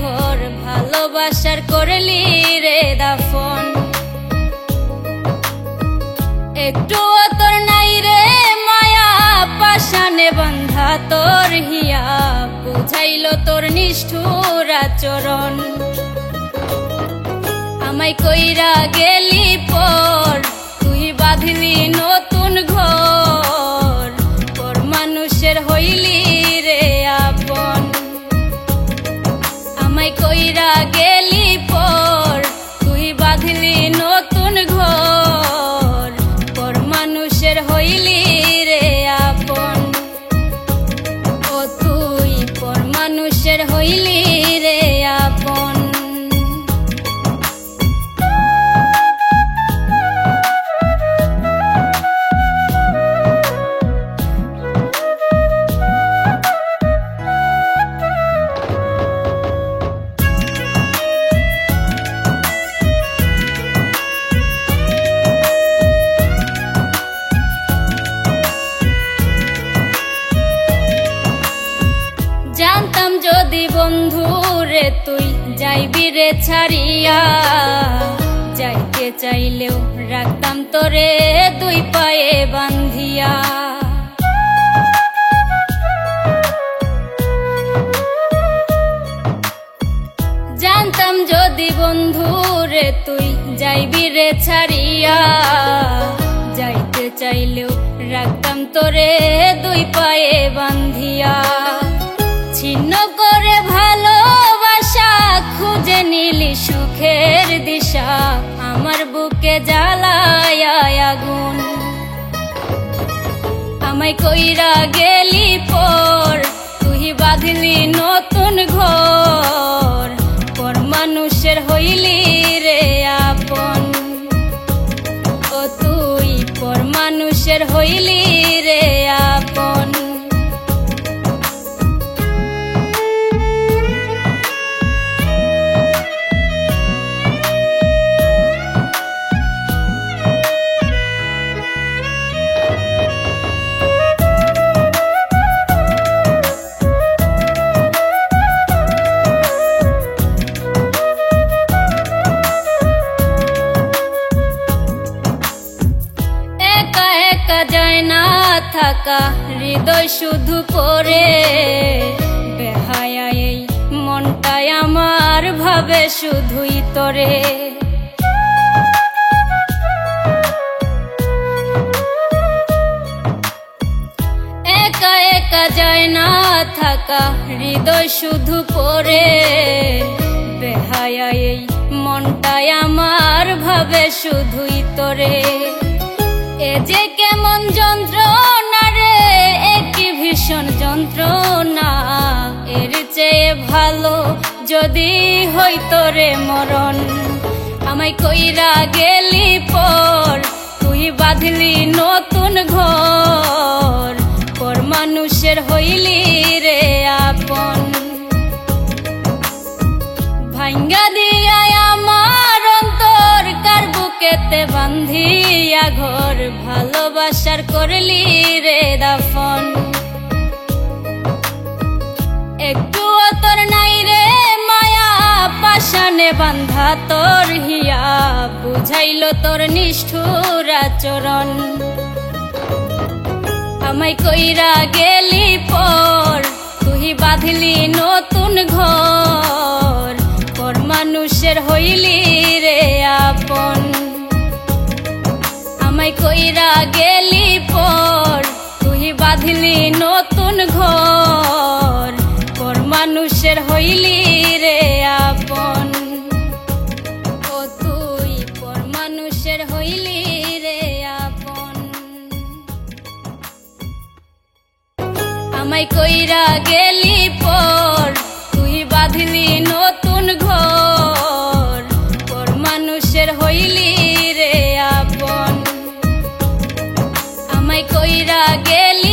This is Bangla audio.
ঘর ভালোবাসার করলি রে দাফন। একটুও তোর নাই রে মায়া পাশানে বন্ধা তোর হিয়া, বুঝাইল তোর নিষ্ঠুর আচরণ। আমায় কইরা গেলি পর তুই বাঁধলি নতুন ঘর, পর মানুষের হইলি রে আপন। আমায় কইরা গেলি পর তুই বাঁধলি নতুন ঘর, পর মানুষের হইলি রে আপন। ও তুই পর মানুষের হইলি রে আপন। জানতাম যদি বন্ধু রে তুই যাইবি রে ছাড়িয়া, যাইতে চাইলেও রাখতাম তোরে দুই পায়ে বান্ধিয়া। জানতাম যদি বন্ধু রে তুই যাইবি রে ছাড়িয়া, যাইতে চাইলেও রাখতাম তোরে দুই পায়ে বান্ধিয়া। ছিন্ন করে ভালোবাসা খুঁজে নিলি সুখের দিশা, আমার বুকে জ্বালায় আগুন। আমায় কইরা গেলি পর তুই বাঁধলি নতুন ঘর, পর মানুষের হইলি রে আপন। ও তুই পর মানুষের হইলি রে আপন। যায় না থাকা হৃদয় শুধু পড়ে, বেহায়া এই মনটাই আমার ভাবে শুধুই তোরে। একা একা যায় না থাকা হৃদয় শুধু পড়ে, বেহায়া এই মনটাই আমার ভাবে শুধুই তোরে। এ যে কেমন যন্ত্রণা রে, একই ভীষণ যন্ত্রণা, এর চেয়ে ভালো যদি হইতো রে মরণ। আমায় কইরা গেলি পর তুই বাঁধলি নতুন ঘর, পর মানুষের হইলি রে আপন। ভাঙ্গা দিয়া আমার অন্তর কার বুকেতে বান্ধিয়া ঘর ভালোবাসার করলি রে দাফন। একটুও তোর নাই রে মায়া পাশানে বান্ধা তোর হিয়া, বুঝাইল তোর নিষ্ঠুর আচরণ। আমায় কইরা গেলি পর তুই বাঁধলি নতুন ঘর, পর মানুষের হইলি রে আপন। আমায় কইরা গেলি পর তুই বাঁধলি নতুন ঘর, পর মানুষের হইলি রে আপন। ও তুই পর মানুষের হইলি রে আপন। আমায় কইরা গেলি পর তুই বাঁধলি নতুন ঘর, পর মানুষের হইলি রে আপন। আমায় কইরা গেলি